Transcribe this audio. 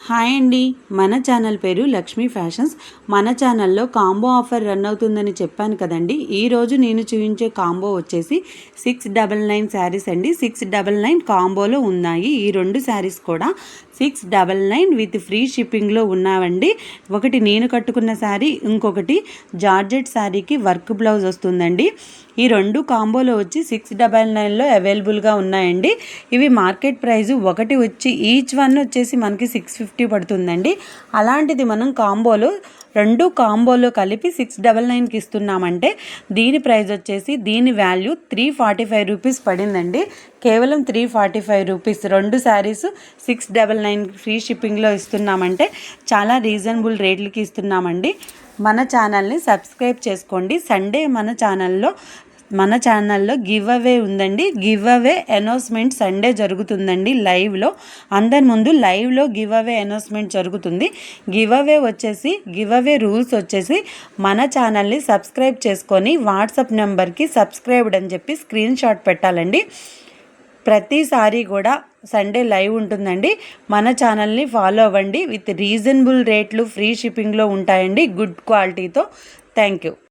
Hi అండి, మన channel పేరు లక్ష్మీ ఫ్యాషన్స్. మన ఛానల్లో కాంబో ఆఫర్ రన్ అవుతుందని చెప్పాను కదండి. ఈరోజు నేను చూపించే కాంబో వచ్చేసి 699 శారీస్ అండి. 699 కాంబోలో ఉన్నాయి. ఈ రెండు శారీస్ కూడా 699 విత్ ఫ్రీ షిప్పింగ్లో ఉన్నావండి. ఒకటి నేను కట్టుకున్న శారీ, ఇంకొకటి జార్జెట్ శారీకి వర్క్ బ్లౌజ్ వస్తుందండి. ఈ రెండు కాంబోలో వచ్చి 699లో అవైలబుల్గా ఉన్నాయండి. ఇవి మార్కెట్ ప్రైస్ ఒకటి వచ్చి ఈచ్ వన్ వచ్చేసి మనకి 650 పడుతుందండి. అలాంటిది మనం రెండు కాంబోలో కలిపి 699కి ఇస్తున్నామంటే దీని ప్రైస్ వచ్చేసి దీని వాల్యూ 345 రూపీస్ పడిందండి. కేవలం 345 రూపీస్. రెండు శారీస్ 699 ఫ్రీ షిప్పింగ్లో ఇస్తున్నామంటే చాలా రీజనబుల్ రేట్లకి ఇస్తున్నామండి. మన ఛానల్ని సబ్స్క్రైబ్ చేసుకోండి. సండే మన ఛానల్లో గివ్ అవే ఉందండి. గివ్ అవే అనౌన్స్మెంట్ సండే జరుగుతుందండి లైవ్లో. అందరి ముందు లైవ్లో గివ్ అవే అనౌన్స్మెంట్ జరుగుతుంది. గివ్ అవే రూల్స్ వచ్చేసి మన ఛానల్ని సబ్స్క్రైబ్ చేసుకొని వాట్సాప్ నెంబర్కి సబ్స్క్రైబ్డ్ అని చెప్పి స్క్రీన్ షాట్ పెట్టాలండి. ప్రతిసారి కూడా సండే లైవ్ ఉంటుందండి. మన ఛానల్ని ఫాలో అవ్వండి. విత్ రీజనబుల్ రేట్లు ఫ్రీ షిప్పింగ్లో ఉంటాయండి, గుడ్ క్వాలిటీతో. Thank you.